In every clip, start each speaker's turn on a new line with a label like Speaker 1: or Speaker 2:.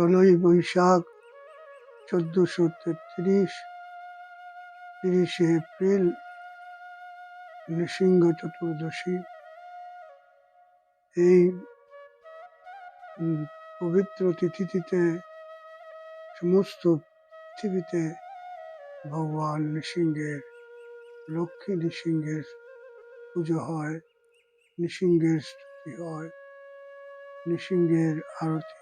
Speaker 1: 16ই Boishakh 1433, 30শে April Narasimha চতুর্দশী। এই পবিত্র তিথিটিতে সমস্ত পৃথিবীতে ভগবান নৃসিংহের, লক্ষ্মী নৃসিংহের পুজো হয়, নৃসিংহের স্তুতি হয়, নৃসিংহের আরতি,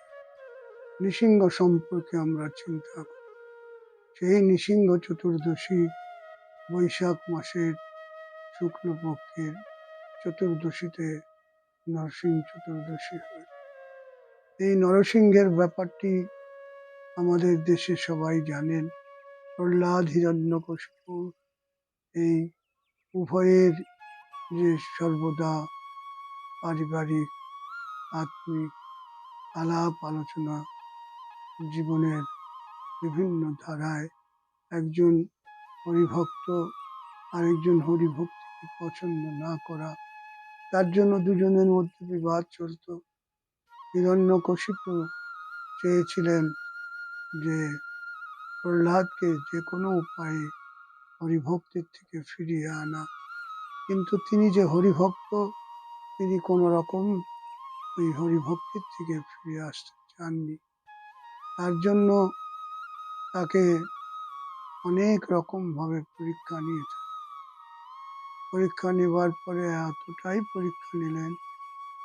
Speaker 1: নৃসিংহ সম্পর্কে আমরা চিন্তা করি। সেই নৃসিংহ চতুর্দশী বৈশাখ মাসের শুক্লপক্ষের চতুর্দশীতে নরসিংহ চতুর্দশী হয়। এই নরসিংহের ব্যাপারটি আমাদের দেশে সবাই জানেন। প্রহ্লাদ, হিরণ্যকশিপু, এই উভয়ের যে সর্বদা পারিবারিক আত্মিক আলাপ আলোচনা, জীবনের বিভিন্ন ধারায় একজন হরিভক্ত আরেকজন হরিভক্তিকে পছন্দ না করা, তার জন্য দুজনের মধ্যে বিবাদ চলত। হিরণ্যকশিপু চেয়েছিলেন যে প্রহ্লাদকে যে কোনো উপায়ে হরিভক্তির থেকে ফিরিয়ে আনা, কিন্তু তিনি যে হরিভক্ত, তিনি কোনো রকম ওই হরিভক্তির থেকে ফিরে আসতে চাননি। তার জন্য তাকে অনেক রকম ভাবে পরীক্ষা নিয়েছে। পরীক্ষা নেবার পরে এতটাই পরীক্ষা নিলেন,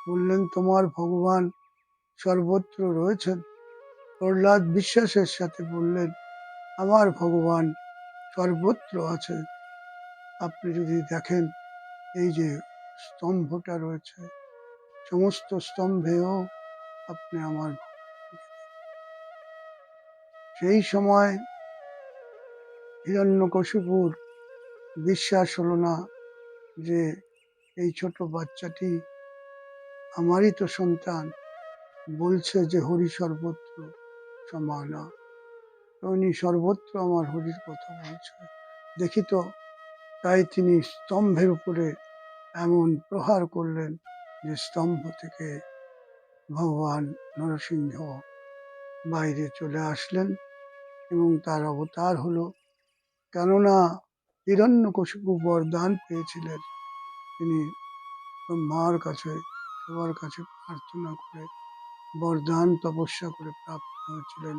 Speaker 1: বললেন তোমার ভগবান সর্বত্র রয়েছেন। প্রহ্লাদ বিশ্বাসের সাথে বললেন আমার ভগবান সর্বত্র আছে। আপনি যদি দেখেন এই যে স্তম্ভটা রয়েছে, সমস্ত স্তম্ভেও আপনি আমার। সেই সময় হিরণ্যকশিপুর বিশ্বাস হলো না যে এই ছোট বাচ্চাটি আমারই তো সন্তান, বলছে যে হরি সর্বত্র সমানা, উনি সর্বত্র আমার হরির কথা বলছে, দেখি তো। তাই তিনি স্তম্ভের উপরে এমন প্রহার করলেন যে স্তম্ভ থেকে ভগবান নরসিংহ বাইরে চলে আসলেন এবং তার অবতার হলো। কেননা হিরণ্যকশিপু বরদান পেয়েছিলেন, তিনি ব্রহ্মার কাছে সবার কাছে প্রার্থনা করে বরদান তপস্যা করে প্রাপ্ত হয়েছিলেন।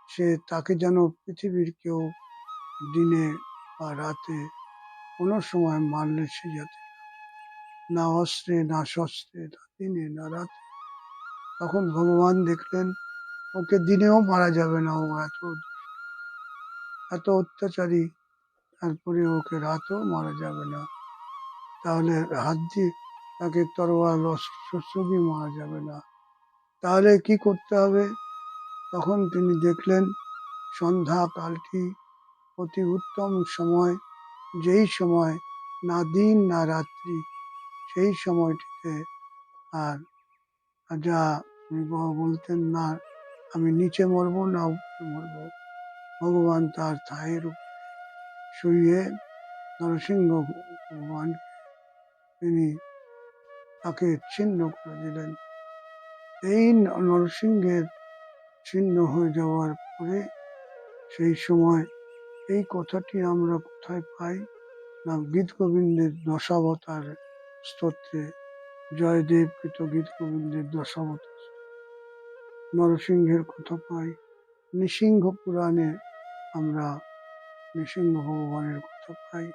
Speaker 1: সে তাকে যেন পৃথিবীর কেউ দিনে বা রাতে কোনো সময় মারলে সে যাতে না অস্ত্রে না শস্ত্রে, না দিনে না রাতে। তখন ভগবান দেখলেন ওকে দিনেও মারা যাবে না, ও এত অত্যাচারী, তারপরে ওকে রাতেও মারা যাবে না, তাহলে হাত দিয়ে তাকে তরোয়াল শস্ত্র দিয়ে মারা যাবে না, তাহলে কি করতে হবে? তখন তিনি দেখলেন সন্ধ্যা কালটি অতি উত্তম সময়, যেই সময় না দিন না রাত্রি, সেই সময়টিতে আর যা বলতেন না আমি নিচে মরবো না উপরে মরবো, ভগবান তার থায়ের উপরে শুয়ে নরসিংহ ভগবান তিনি তাকে ছিন্ন করে দিলেন। এই নরসিংহের ছিন্ন হয়ে যাওয়ার পরে সেই সময় এই কথাটি আমরা কোথায় পাই না, গীত গোবিন্দের দশাবতার স্তোত্রে, জয়দেব কৃত গীত গোবিন্দের দশাবতার নরসিংহের কথা পাই। নৃসিংহ পুরাণে আমরা নৃসিংহ ভগবানের কথা পাই,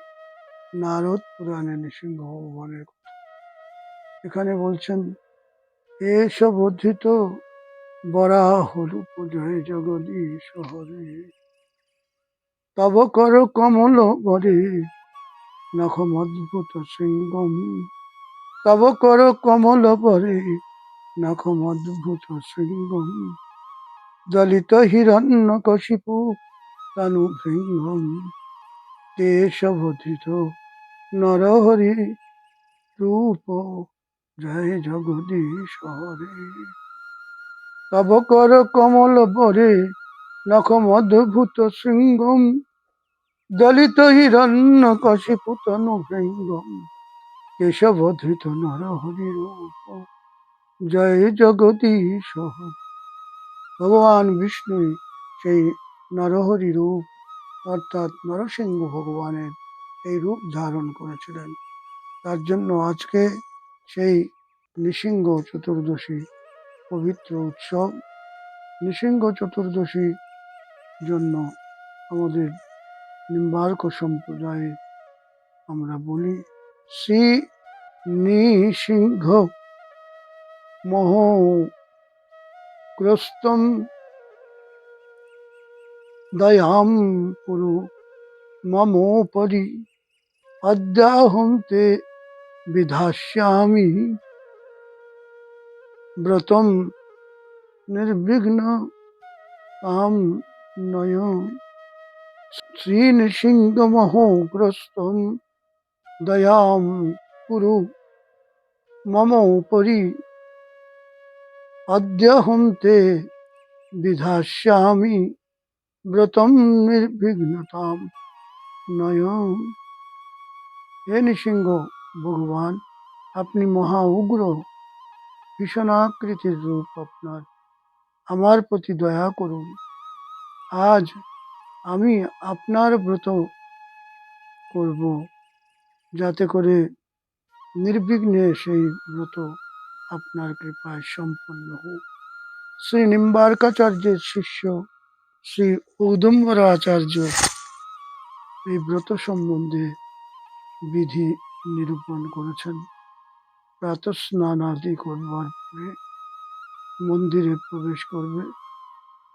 Speaker 1: নারদ পুরাণে নৃসিংহ ভগবানের কথা। এখানে বলছেন এসব বর্ধিত বরাহ রূপ জয় জগদীশ হরে, তব কর কমল বরে নখম অদ্ভুত শৃঙ্গম, তব কর কমল বরে নখম অদ্ভুত শৃঙ্গম, দলিত হিরণ্যকশিপু তনু ভৃঙ্গম, কেশবধিত নরহরি রূপ জয় জগদীশ হরে, তব কর কমল বরে নখম অদ্ভুত শৃঙ্গম, দলিত হিরণ্যকশিপু তনু ভৃঙ্গম, কেশবধিত নরহরি রূপ জয় জগদীশ হরে। ভগবান বিষ্ণুই সেই নরহরি রূপ অর্থাৎ নরসিংহ ভগবানের এই রূপ ধারণ করেছিলেন। তার জন্য আজকে সেই নৃসিংহ চতুর্দশী পবিত্র উৎসব। নৃসিংহ চতুর্দশীর জন্য আমাদের নিম্বার্ক সম্প্রদায়ে আমরা বলি শ্রী নৃসিংহ মহোগ্রস্তম দয়াম কুরু মমোপরি অদ্যাহং তে বিধাস্যামি ব্রতম নির্বিঘ্ন তাম নয়। শ্রী নৃসিংহ মহোগ্রস্তম দয়াম কুরু মম উপরি অদ্যাহং তে বিধাস্যামি ব্রতম নির্বিঘ্নতাম নয়। হে নৃসিংহ ভগবান, আপনি মহা উগ্র ভীষণাকৃতির রূপ আপনার, আমার প্রতি দয়া করুন। আজ আমি আপনার ব্রত করব, যাতে করে নির্বিঘ্নে সেই ব্রত আপনার কৃপায় সম্পন্ন হোক। শ্রী নিম্বার্কাচার্যের শিষ্য শ্রী ঔদুম্বরাচার্য এই ব্রত সম্বন্ধে বিধি নিরূপণ করেছেন। প্রাতঃস্নান আদি করবার পরে মন্দিরে প্রবেশ করবে,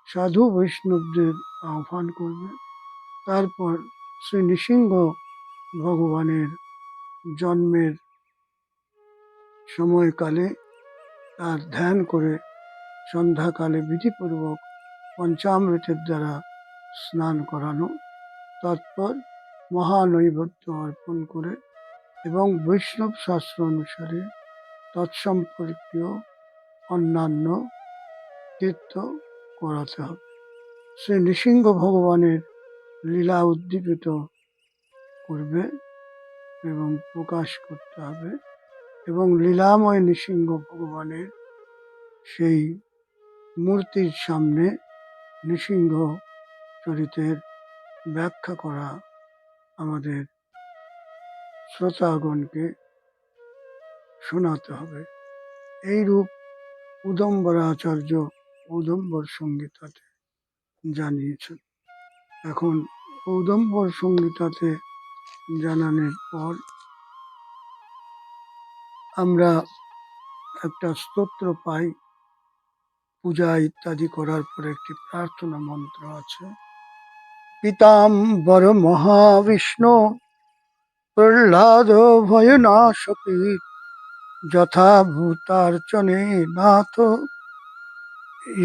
Speaker 1: সাধু বৈষ্ণবদের আহ্বান করবে, তারপর শ্রী নৃসিংহ ভগবানের জন্মের সময়কালে তার ধ্যান করে সন্ধ্যাকালে বিধিপূর্বক পঞ্চামৃতের দ্বারা স্নান করানো, তৎপর মহানৈবেদ্য অর্পণ করে এবং বৈষ্ণব শাস্ত্র অনুসারে তৎসম্পর্কীয় অন্যান্য তীর্থ করাতে হবে। শ্রী নৃসিংহ ভগবানের লীলা উদ্দীপিত করবে এবং প্রকাশ করতে হবে এবং লীলাময় নৃসিংহ ভগবানের সেই মূর্তির সামনে নৃসিংহ চরিতের ব্যাখ্যা করা আমাদের শ্রোতাগণকে শোনাতে হবে। এইরূপ ঔদুম্বরাচার্য ঔদুম্বর সংহিতাতে জানিয়েছেন। এখন ঔদুম্বর সংহিতাতে জানানোর পর আমরা একটা স্তোত্র পাই। পূজা ইত্যাদি করার পর একটি প্রার্থনা মন্ত্র আছে। পীতাম্বর মহাবিষ্ণু প্রহ্লাদ ভয়নাশকী যথা ভূতার্চনে নাথ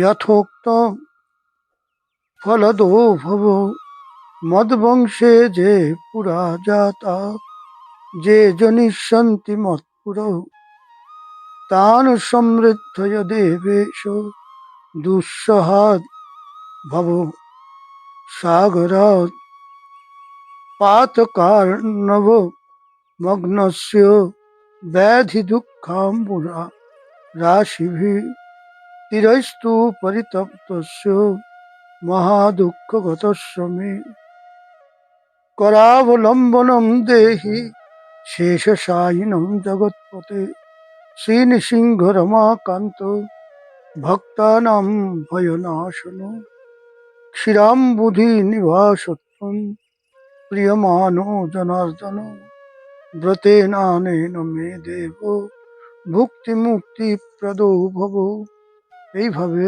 Speaker 1: যথোক্ত ফলদো ভব মদ্বংশে যে পুরা জাতা যে জনিষ্যন্তি মৎপুর তান সমৃদ্ধয় দেবেশ দুঃসহাদ ভব সাগরাৎ পাতকার্ণব মগ্নস্য ব্যাধি দুঃখাম্বুরা রাশিভিঃ তীরস্তু পরিতপ্তস্য মহাদুঃখগতস্য মে করাবলম্বনম দেহি শেষশায়িনম জগৎপতে শ্রীনৃসিংহ রমাকান্ত ভক্তানাং ভয়নাশন ক্ষীরাম্বুধি নিবাসত্বম প্রিয়মানো জনার্দন ব্রতেনানেন মে দেব ভুক্তি মুক্তি প্রদো ভব। এইভাবে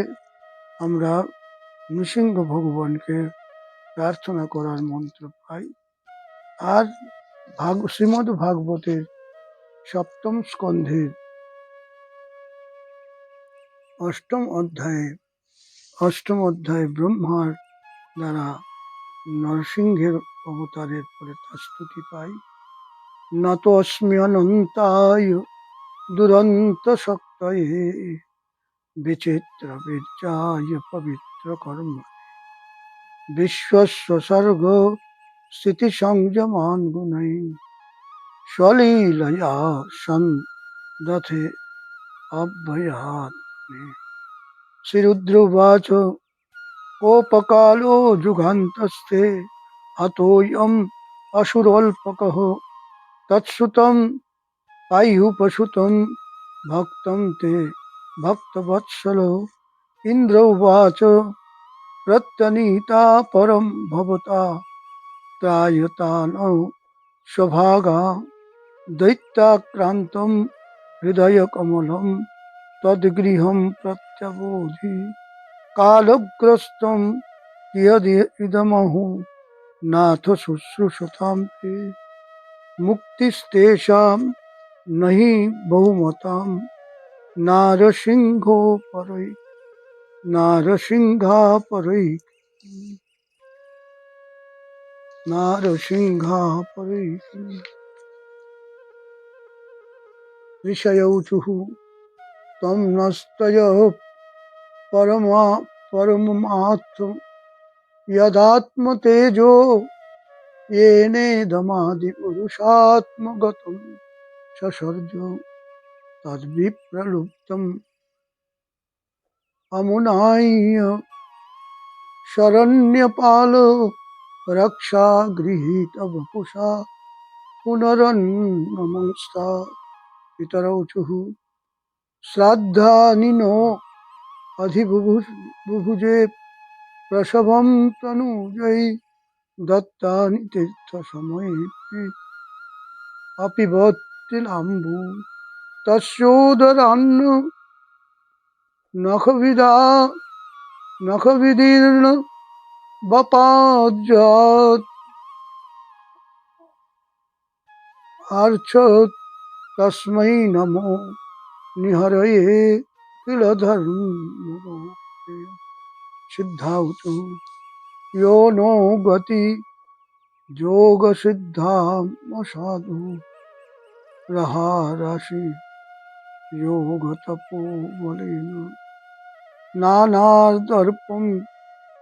Speaker 1: আমরা নৃসিংহ ভগবানকে প্রার্থনা করার মন্ত্র পাই। আর শ্রীমদ্ ভাগবতের সপ্তম স্কন্ধের অষ্টম অধ্যায়ে ব্রহ্মার দ্বারা নরসিংহের অবতারের পরে তার স্তুতি পাই। নতোস্মি অনন্তায় দুরন্ত শক্তয়ে বিচিত্র বীর্যায় পবিত্র কর্ম বিশ্বস্য সর্গ স্থিতি সংযমান গুণৈ স্বলীলয়া সন্দথে অব্যয়াৎ মে। श्रीरुद्रवाच कोपकालो जुघान्तस्ते हतोऽयम् असुरोऽल्पकः तत्सुतं पाह्युपसुतं भक्तं ते भक्तवत्सलो इन्द्र उवाच प्रत्यनीता परं भवता त्रायतानो स्वभागा दैत्याक्रान्तं हृदयकमलं तद्गृहं प्रत्यबोधि कालग्रस्तं यदिदमहो नाथ शुश्रूषतां ते मुक्तिस्तेषां नहि बहुमतां नारसिंहोपरै नारसिंहापरै नारसिंहापरै ऋषयौचुः तं नस्तय परममात्र यदात्मतेजो येनेदमादिपुरुषात्मगतं ससर्ज तद्विप्रलुप्तम् अमुनाय शरण्यपाल रक्षागृहीतवपुषा पुनरन्नमंस्ता पितरौचुः श्राद्धानिनो अधिबुभुजे प्रसवं तनूजै दत्तानि तीर्थसमये अपि भवत्तिलाम्बु तस्योदरान्न नखविदीर्ण बपाज्यात् अर्चत् तस्मै नमो निहरये किल धर्मलोके सिद्धावतु यो नो गति योगसिद्धामसाधु रहाराशि योगतपोबलेन नानादर्पं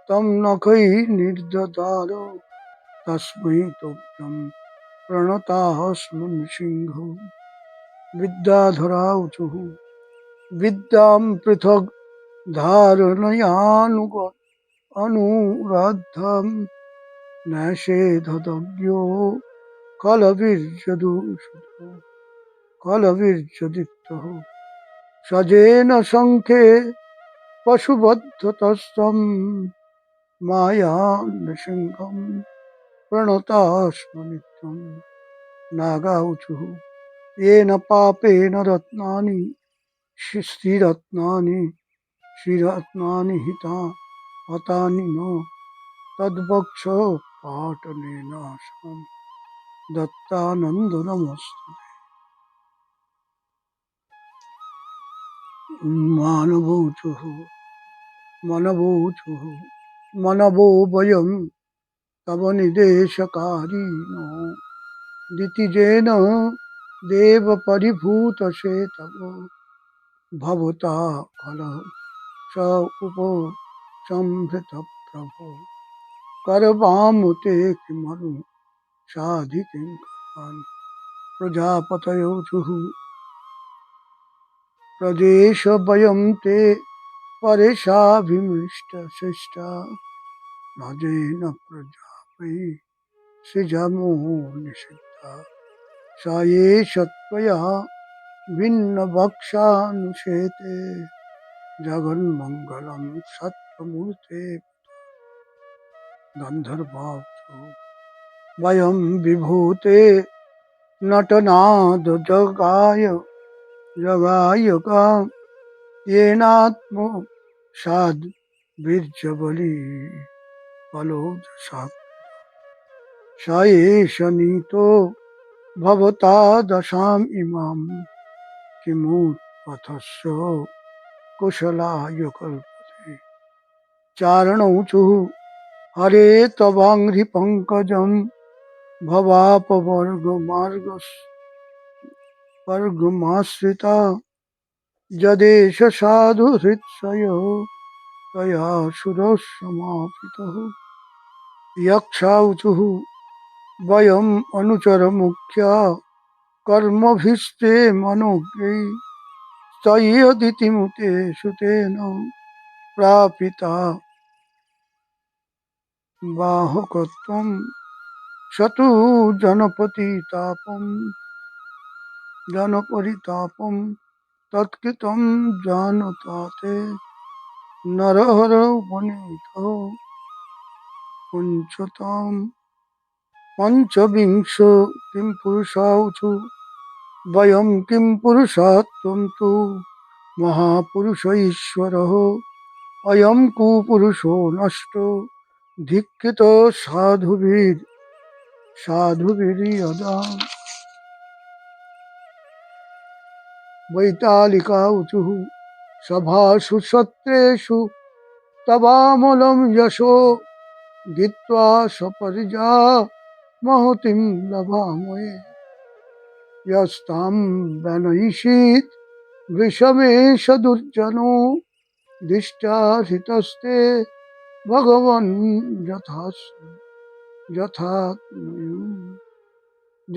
Speaker 1: तं नखैः निर्ददार तस्मै तुभ्यं प्रणतास्मि सिंहो विद्याधरावचुः विद्यां पृथग् धारणयानुराद्धं नैषेधव्यो खलवीर्यदीप्तः सजेन शङ्खे पशुबद्धतस्तं मायानृसिंहं प्रणतास्मि नित्यं नागाऊचुः येन पापेन रत्नानि श्रीरत्नानि हतानि नो तद्वक्ष पाटनेनाशं दत्तानन्द नमस्ते मनवो वयं तव निदेशकारिणो दितिजेन देव परिभूतसे तव भवता खलः स उपसंहृत प्रभो करवाम ते किमनु साधिकिंकरान् प्रजापतयोचुः प्रदेश वयं ते परेशाभिमृष्टशिष्टा न जेन प्रजापै सृजमो निषिद्धा स एष त्वया भिन्नभक्षानुशेते जगन्मङ्गलं सत्त्वमूर्ते गन्धर्वांसो वयं विभूते नटनाद जगायका येनात्म साध बीर्जबली फलोदशा स एष नीतो भवता दशाम् इमां किमुत्पथस्य कुशलाय कल्पते चारणौचुः हरे तवाङ्घ्रिपङ्कजं भवापवर्गमाश्रिता यदेष साधुहृत्सयो तया सुरः समापितः यक्षाऊचुः वयम् अनुचरमुख्या कर्मभिस्ते मनोज्ञै तय्यदितिमुते सुतेन प्रापिता बाहुकत्वं शतु जनपरितापं तत्कृतं जानता नरहर वनितो पंचताम पंचविंश किं पुरुषाउचु वयं किं पुरुषात्वं तु महापुरुष ईश्वरः अयं कुपुरुषो नष्टो धिक्कृत साधुभिर्यदा वैतालिका ऊचुः सभासु सत्रेषु तवामलं यशो गित्वा सपरिजा महतिं लभामहे यस्तां वनयिषीत् वृषमेष दुर्जनो दिष्टाधितस्ते भगवन्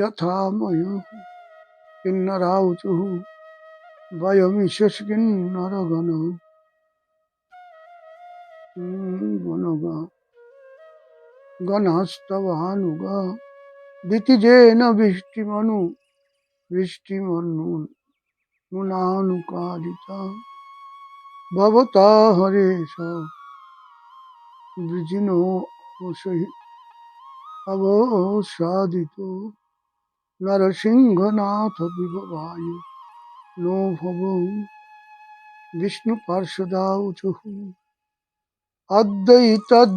Speaker 1: यथा मयुः किन्नरावचुः वयमिषस् गणस्तवानुगा दितिजेन वृष्टिमनुकारिता भवता हरेश वृजिनो अवसादितो नरसिंहनाथ विभवायु नो भवो विष्णु पार्षदाउचुः अद्वैतद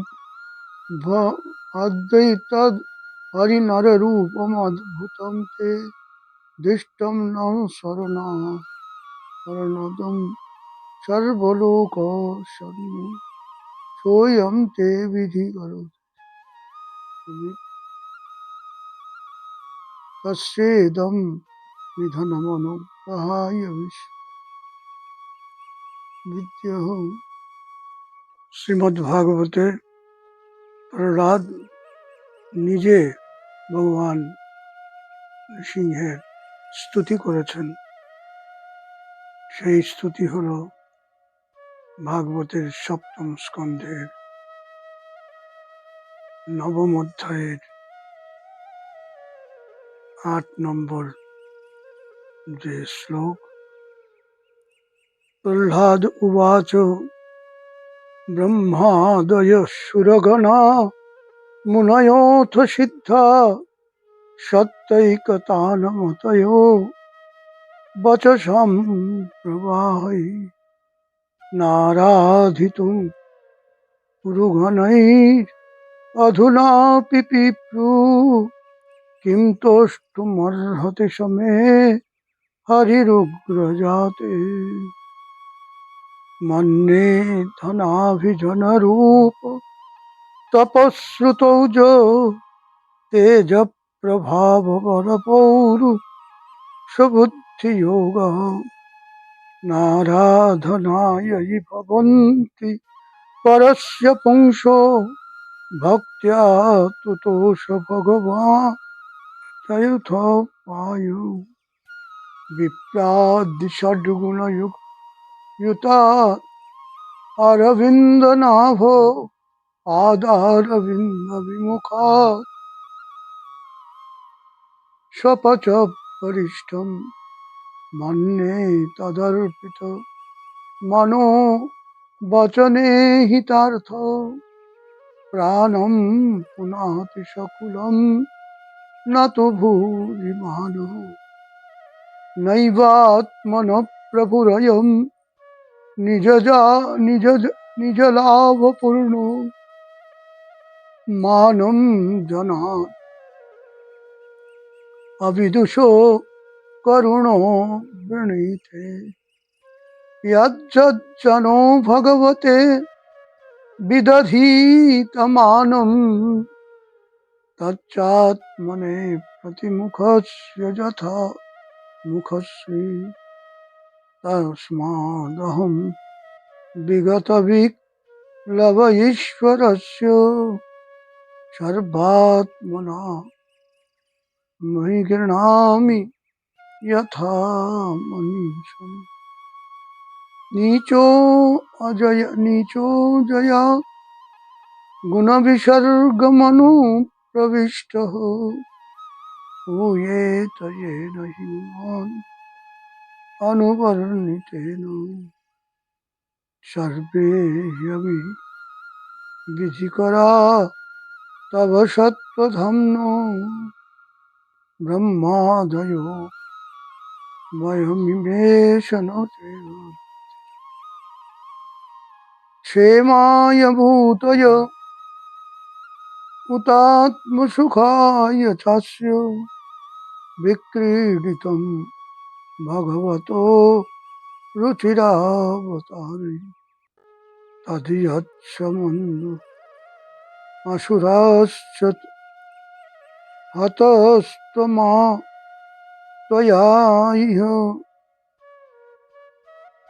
Speaker 1: हरिनररूपमद्भुतं ते दृष्टं न शरणदं सर्वलोकशरणो सोऽयं ते विधिकरोति तस्येदं निधनमनुग्रहाय विद्यः শ্রীমদ্ভাগবতে প্রহ্লাদ নিজে ভগবান সিংহের স্তুতি করেছেন। সেই স্তুতি হল ভাগবতের সপ্তম স্কন্ধের নবম অধ্যায়ের ৮ নম্বর যে শ্লোক। প্রহ্লাদ উবাচ ব্রহ্মাদয়ঃ সুরগণা মুনয়োऽথ সিদ্ধা সত্যৈকতানমতयो वचसां प्रवाहै नाराधितुं पुरुगणैरधुनापि पिप्रु किं तोष्टुमर्हति समे हरिरुग्रजाते मन्ये धनाभिजनरूप तपश्रुतौज तेजप्रभावपरपौरुषबुद्धियोगः नाराधनाय हि भवन्ति परस्य पुंसो भक्त्या तुतोष भगवान् तयुथोपायो विप्रादिषड्गुणयुता अरविन्दनाभो पादारविन्दविमुखात् स्वपच परिष्ठं मन्ये तदर्पित मनो वचने हितार्थ प्राणं पुनाति सकुलं न तु भूरि मानः नैवात्मनः प्रभुरयं निजलाभपूर्णो मानं जनात् अविदुषो करुणो वृणीते यज्जनो भगवते विदधीतमानं तच्चात्मने प्रतिमुखस्य यथा मुखश्री तस्मादहं विगतविक्लव ईश्वरस्य सर्वात्मना मयि गृह्णामि यथा मनीषम्। नीचो अजय नीचो जया गुण विसर्ग मनु प्रविष्ट हो ये तये नहीं अनुवर्णितेन सर्वे यवि विधिकरा तव सत्त्वधम्नो ब्रह्मादयो वयमिमेशनते क्षेमाय भूतय उतात्मसुखाय चास्य विक्रीडितं भगवतो रुचिरावतारे तदियत्समन्नु असुराश्च हतस्त्वमा त्वया इह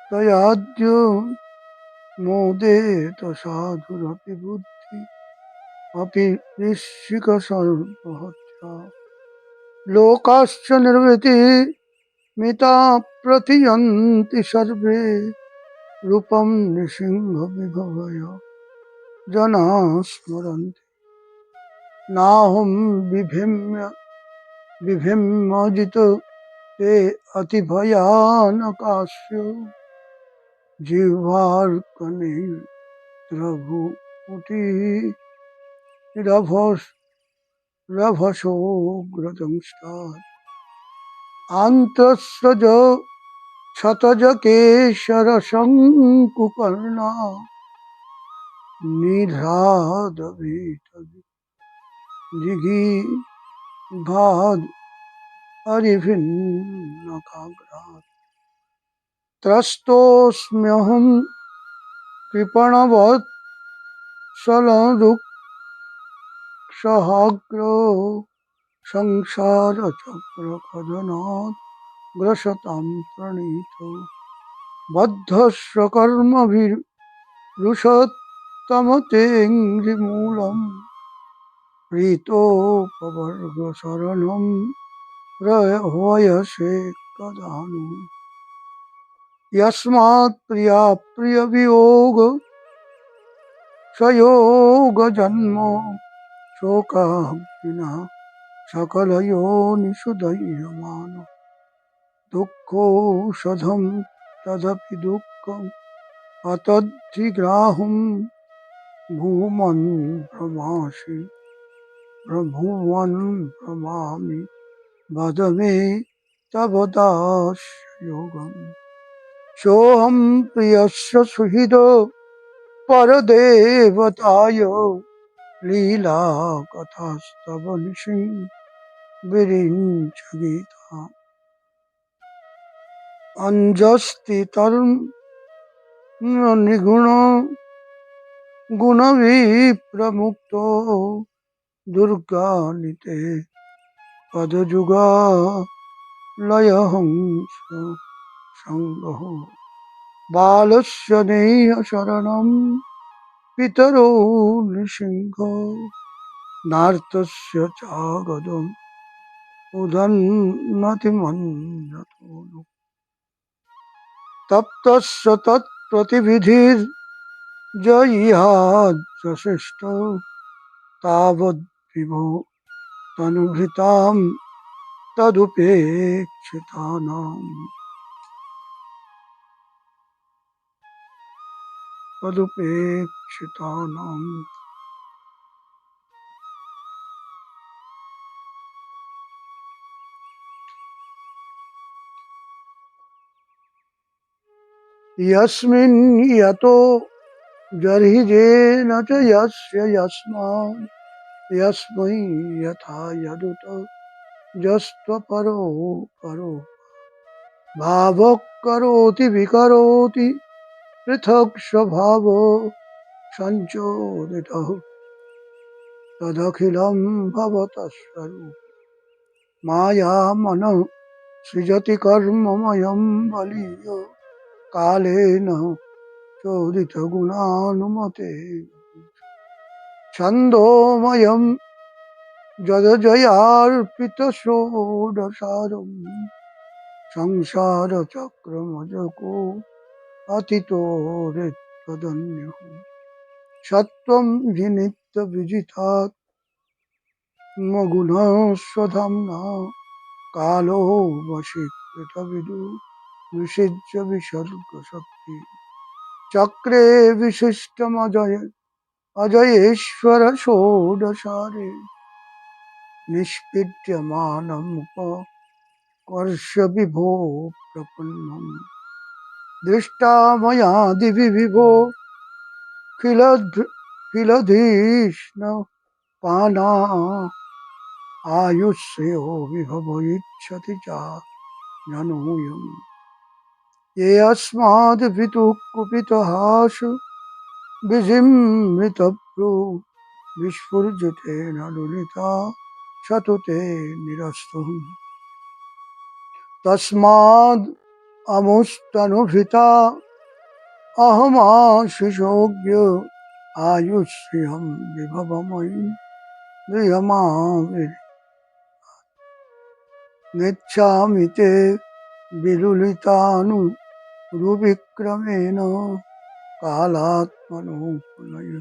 Speaker 1: त्वयाद्य मोदेत साधुरपि बुद्धि अपि ऋषिकसर्पहत्या लोकाश्च निर्वृतिः मिता प्रतियन्ति सर्वे रूपं नृसिंहविभवय जनाः स्मरन्ति नाहं बिभिम्मजितो ते अतिभयानकास्यो जिह्वार्कनेरभसोग्रदंष्टात् आन्तस्सज क्षतजकेशरशङ्कुकर्णा निधादभीतजिगीभाद् हरिभिन्नकाग्रात् त्रस्तोऽस्म्यहं कृपणवत्सलरुक्षहाग्रो संसारचक्रकदनात् ग्रसतां प्रणीतो बद्धस्य कर्मभिरुषत्तमतेऽङ्घ्रिमूलम् प्रीतोपवर्गशरणं वयसे कदा नु यस्मात् प्रिया प्रियवियोग सयोगजन्म शोकाग्निना सकलयोनिषु दह्यमान दुःखौषधं तदपि दुःखम् अतद्धिग्राहं भूमन् भ्रमामि वद मे तव दास्ययोगम् सोऽहं प्रियस्य सुहृदो परदेवताय लीलाकथास्तव विरिञ्च गीता अञ्जस्ति निगुण गुणविप्रमुक्तो दुर्गानिते पदजुगा लयहंस संगः बालस्य नेह शरणं पितरो नृसिंह नार्तस्य चागदम् उदन्नतिमन्यतो तप्तस्य तत्प्रतिविधिर्जयिहाद्यशिष्ट तावद्विभो तनुभृतां तदुपेक्षितानां यस्मिन् यतो जर्हिजेन च यस्य यस्मात् यस्मै यथा यदुत जस्त्वपरो परो भावः करोति विकरोति पृथक् स्वभावो संचोदितः तदखिलं भवतः स्वरूपं मायामनः सृजति कर्ममयं बलीय कालेन चोदितगुणानुमते छन्दोमयं जदजयार्पितषोडशारं संसारचक्रमजको अतितोरित्वदन्युः सत्त्वं हि नित्यविजितात् गुणस्वधाम्ना कालो वशीकृतविदु विषिज्य विसर्गशक्ति चक्रे अजयेश्वर षोडशारे निष्पीड्यमानमुपकर्ष्य विभो प्रपन्नम् दृष्टा मया दिवि विभो किलधीष्ण पाना आयुष्यो विभव इच्छति च जनूयम् ये अस्माद्भितुः कुपितहासु विजिम्मृतभ्रू विस्फुर्जितेन लुलिता शतुते निरस्तुम् तस्माद् अमुस्तनुभृता अहमाशिषोऽज्ञ आयुष्यं विभवमयि ध्रियमामि नेच्छामि ते विलुलितानुरुविक्रमेण कालात्मनो पुनय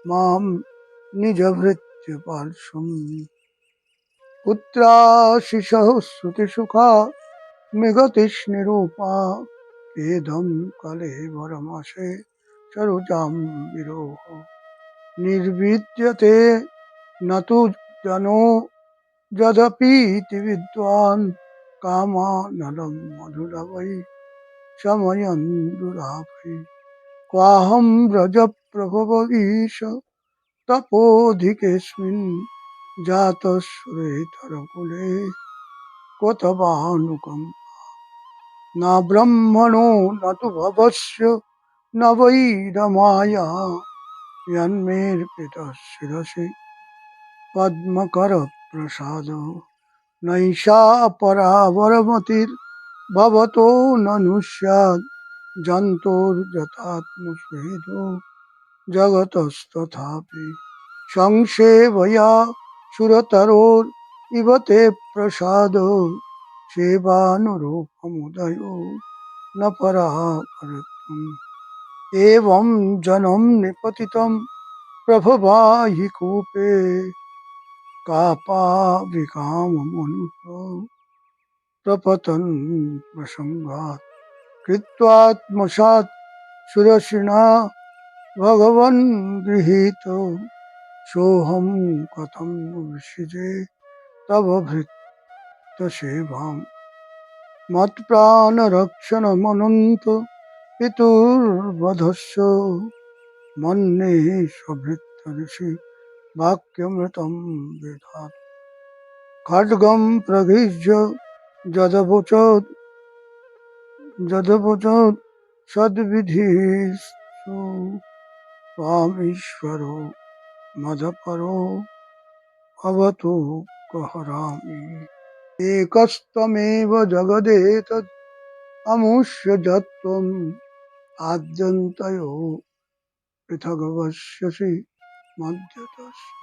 Speaker 1: मां निजभृत्यपार्श्वम् पुत्राशिषः श्रुतिसुखा मृगतृष्णिरूपा खेदं कलेवरमसे सरुजां विरोह निर्विद्यते न तु जनो यदपीति विद्वान् कामानलं मधुरवै शमयन् दुरापै क्वाहं व्रजप्रभवरीश तपोधिकेऽस्मिन् जातः सुरेतरकुले क्व तवानुकम्पा न ब्रह्मणो न तु भवस्य न वै रमाया यन्मेऽर्पितः शिरसि पद्मकरप्रसादो नैषा परावरमतिर्भवतो ननु स्यात् जन्तोर्जतात्मसुहृदो जगतस्तथापि संसेवया सुरतरोरिव ते प्रसादो सेवानुरूपमुदयो न परापरत्वम् एवं जनं निपतितं प्रभवाहि कूपे कापाविकाममनुतो प्रपतन् प्रसङ्गात् कृत्वात्मसात् सुरसिना भगवन् गृहीतो सोऽहं कथं विसृजे तव भृत्यसेवाम् मत्प्राणरक्षणमनन्त पितुर्वधस्य मन्ये स्वभृत्यऋषि वाक्यमृतं विधात् खड्गं प्रगृह्य जदवोचत् सद्विधिस्तु त्वामीश्वरो मदपरो भवतु कहरामि एकस्त्वमेव जगदेतद् अमुष्य जत्वम् आद्यन्तयो पृथग्वस्यसि मध्यतस्व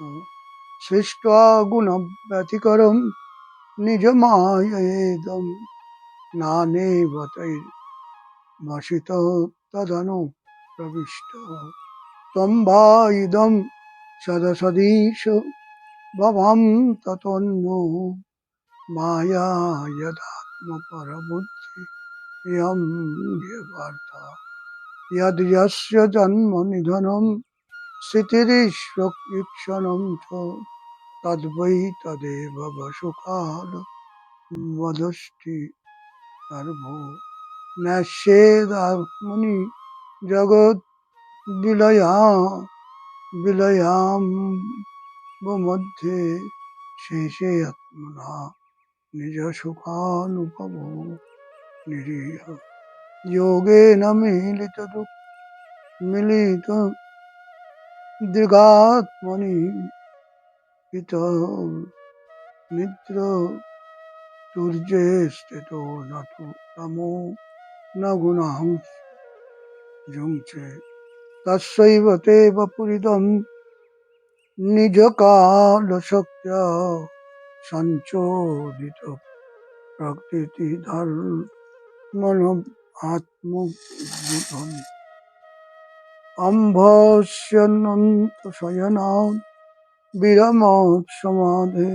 Speaker 1: सृष्ट्वा गुणव्यतिकरं निजमायेदं नानेवतैर्वसितो तदनु प्रविष्टः त्वं वा इदं सदसदीश भवां ततोऽन्यो माया यदात्मपरबुद्धि यं व्यवार्था यद् यस्य जन्म निधनं स्थितिरीक्षणं च तद्वै तदेव वसुकाल वदष्टि गर्भो नश्येदात्मनि जगद् विलयाम्बुमध्ये शेषे आत्मना निजसुखानुभवो निरीह योगेन मिलितदृगात्मनि पितः निद्रतुर्ये स्थितो न तु तमो न गुणः युञ्चे तस्यैव ते वपुरिदं निजकालशक्त्या सञ्चोदित प्रकृतिधर्मणो আত্মবোধন অম্ভস্যনন্ত শয়নাৎ বিরমৎ সমাধে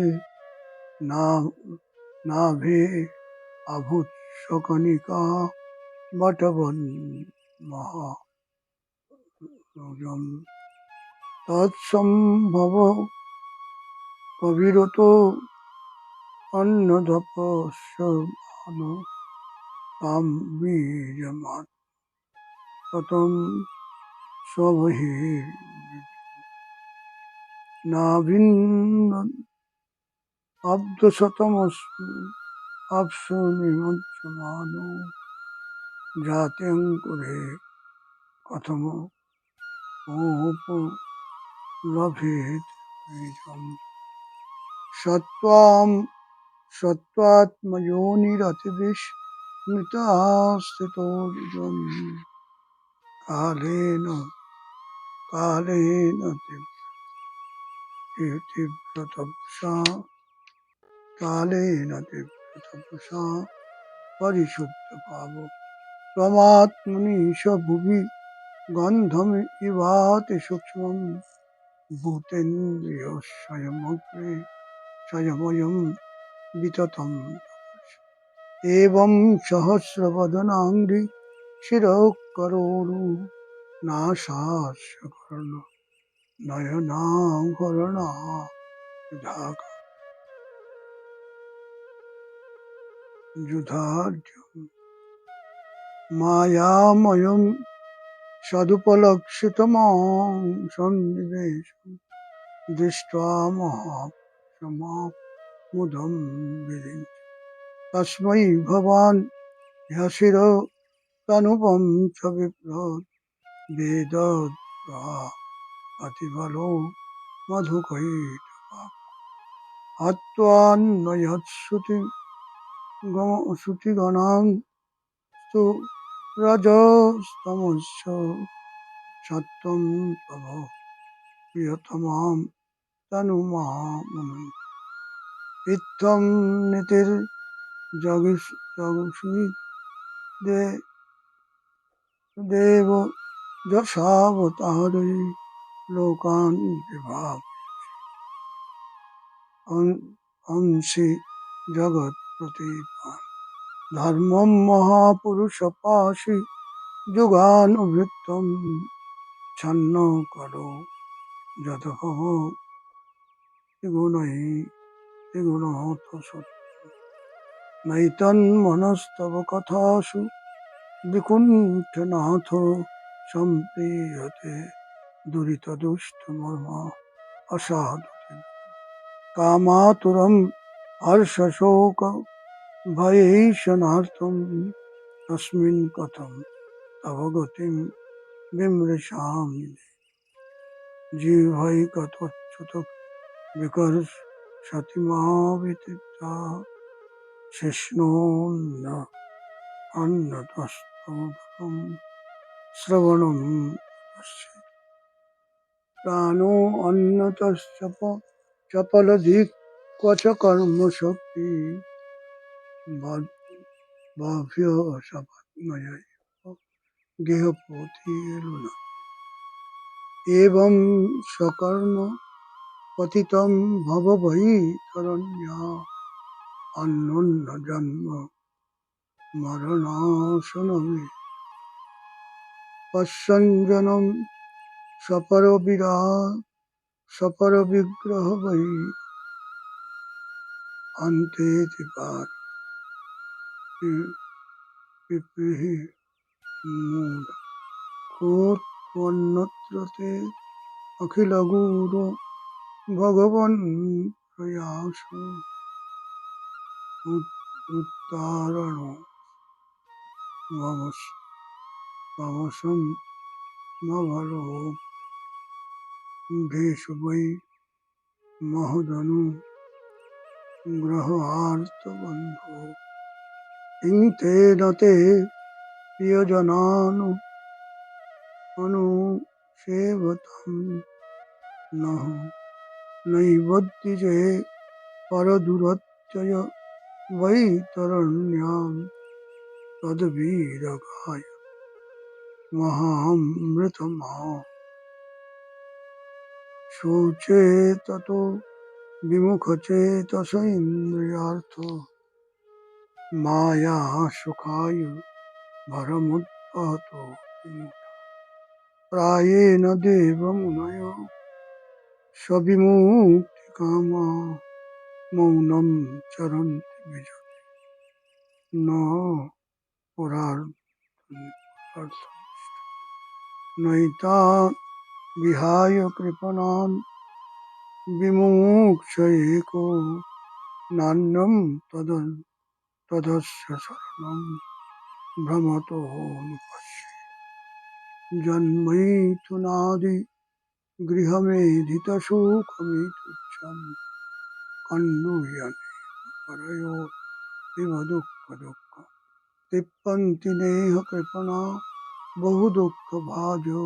Speaker 1: নাভে আভুৎসকনিকা বটবন মহারজম তৎসম্ভব কবিরত অন্নদপস্য মান তাম বীজমাত ততম স্ববহির নাভিন্ন আপসু নিমজ্জমান জাত্যঙ্কুরে কথম উপলভেত বীজম সত্ত্বাত্মযোনিরতিবিস্মৃতাস্থিতো বীজম কালেন কালেন তীব্রতপসা কালেন তীব্রতপসা পরিশুদ্ধ পাব ত্বমাত্মনীশ ভুবি গন্ধম ইভাতি সূক্ষ্মম ভূতেন্দ্রিয় স্বয়মগ্রে স্বয়ময়ম বিততম এবং সহস্রবদনাঙ্ঘ্রি শিরকরোরু নাসাস্য কর্ণ নয়নাভরণা যুধার্যম মায়াময়ম সদুপলক্ষিতমাং সন্নিবেশম দৃष्ट्वा মহাপ্রমাদম বিরিঞ্চ তস্मै ভবান হ্যশির তনুপম চ বিপ্রদ বেদদ্রহা অতিবলো মধুকৈটভা হত্বান্নয়ৎশ্রুতিগণাং স্তু রজস্তমস্য সত্ত্বং তব প্রিয়তমাম তনুমামুনি ইত্থং নীতির জগৎসুই দেব যশাবতারৈ লোকান বিভাব অংশি জগৎ প্রতীপান ধর্মম মহাপুরুষ পাশি যুগানুবৃত্তম ছন্ন করো যতঃ ত্রিগুণত সত্যম নৈতন্মনস্তব কথাসু বিকুণ্ঠনাথ সম্প্রিয়তে দুরিতদুষ্টমর্ম অসাধুতে কামাতুরম হর্ষশোক ভয়ৈষণার্থম তস্মিন কথম তব গতিম বিমৃশামি জিহ্বৈকতচ্যুত বিকর্ষতি মাবিতিতা শিষ্ণোন্ন অন্নতস্তমোদকম শ্রবণম পশ্যতি প্রাণো অন্নতশ্চ চপলধিক ক্বচ কর্মশক্তি বাভ্যসপত্নয়ৈব গেহপতির্লুনা এবং সকর্ম পতিতং ভব বৈতরণ্যা অন্যোন্য জন্ম মরণাসনমে পশ্যঞ্জনম সপর বিগ্রহ বৈ অন্তেতি পার পিপীহি মূঢ় কোৎকন্যত্র তে অখিল গুরু ভগবন প্রয়াস উত্তারণ ভবসম নভলো ভেষু বৈ মহদনু গ্রহার্ত বন্ধু ইংতে নতে প্রিয়জনানু অনুসেবতাম নহ নৈবদ্যিজে পরদূরত্যয় বৈতরণ্যাম तद्वीरगाय महामृतमा शोचे ततो विमुखचेतस इन्द्रियार्थो माया सुखाय भरमुत्पातो प्रायेण देवमुनयो स्वविमुक्तिकामा मौनं चरन्ति विजने न पुरार्थं नैतान् विहाय कृपणान् विमुक्षयेको नान्यं तदस्य शरणं भ्रमतोऽनुपश्यति जन्मैथुनादि गृहमेधितसुखमितुच्छं कण्डूयने परयो इव दुःखदुःखं तिप्पन्ति नेह कृपणा बहुदुःखभाजो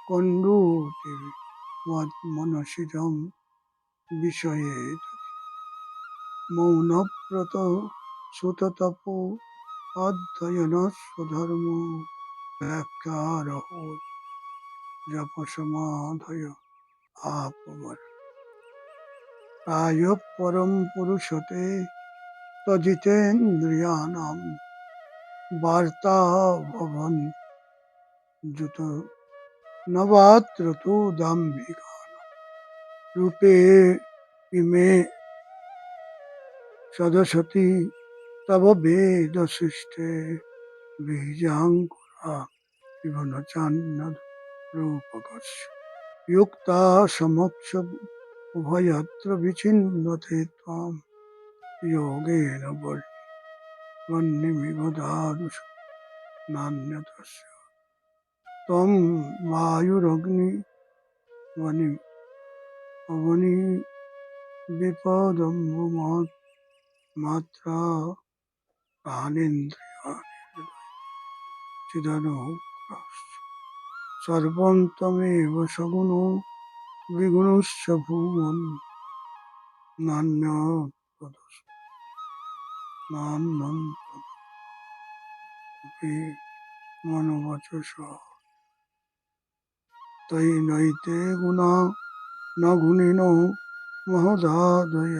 Speaker 1: कण्डूतिर्मनसिजं विषये मौनव्रत सुततपो अध्ययनस्वधर्मो व्याख्यारहो जपसमाधय आपवर् प्रायः परं पुरुषते तजितेन्द्रियाणां वार्ता भवन् जुत न वात्र तु दाम्भिकानां रूपे इमे सदसति तव वेदशिष्टे बीजाङ्कुरा इव न चान्यद् रूपकस्य युक्ता समक्ष उभयत्र विचिन्वते त्वां योगेन वह्निमिव दारुष नान्यतस्य त्वं वायुरग्निवनि अवनि विपदं मात्रा प्राणेन्द्रियाणि चिदनुग्रहश्च सर्वं त्वमेव सगुणो विगुणश्च भुवन् नान्यं तदपि मनोवचसा तैनैते गुणा न गुणिनो महोदादय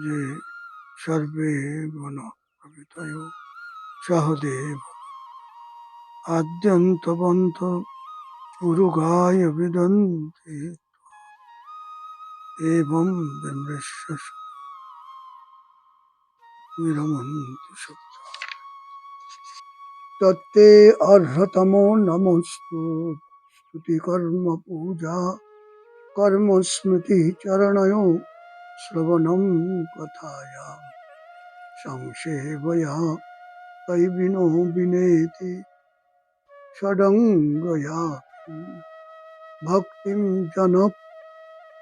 Speaker 1: ये सर्वे गुणा प्रभृतयो सहदेव आद्यन्तवन्त उरुगाय विदन्ति एवं विमृश्य विरमन्ति शुक्ता तत्ते अर्हतमो नमस्तु स्तुतिकर्म पूजा कर्म स्मृति चरणयो श्रवणं कथाया संसेवया तैविनो विनेति षडङ्गया भक्तिं जन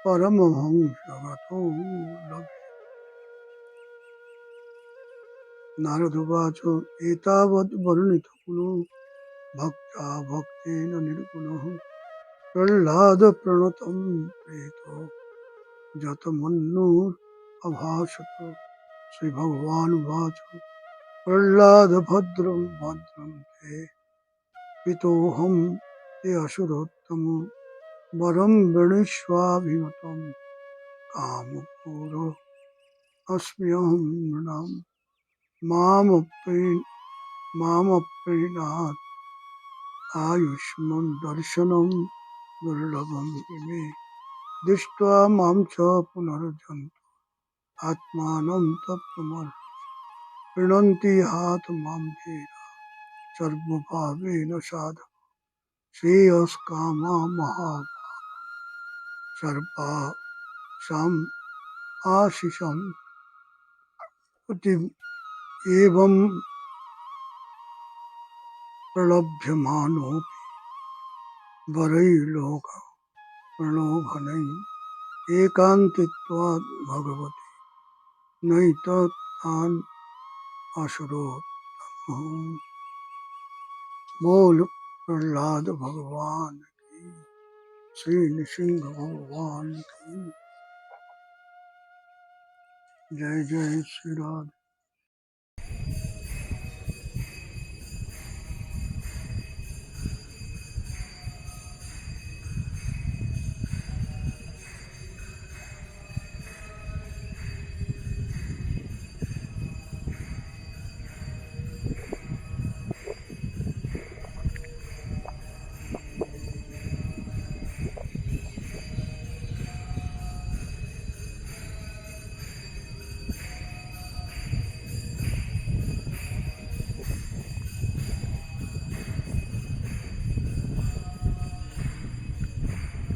Speaker 1: परमहंसगतो लभे नारदुवाच एतावद् वर्णितगुणो भक्त्या भक्तेन निर्गुणः प्रह्लादप्रणतं प्रेतो जतमन्योऽभाषत श्रीभगवानुवाच प्रह्लाद भद्रं भद्रं ते पितोऽहं ते असुरोत्तमो वरं वृणीष्वाभिमतं कामपूरो अस्म्यहं नृणां मामप्रीणात् आयुष्मन् दर्शनं दुर्लभं मे दृष्ट्वा मां च पुनर्जन्म आत्मानं तप्तमर्हसि गृह्णन्ति हात मां धीरा सर्वभावेन साधक श्रेयस्कामा महाभागा सर्पा साम् आशिषम् एवं प्रलभ्यमानोऽपि वरैर्लोक प्रलोभनैः एकान्तित्वात् भगवति नैतत्तान् असुरोत्तमः बोल प्रहलाद भगवान की श्री नृसिंह भगवान की जय जय श्री राधे।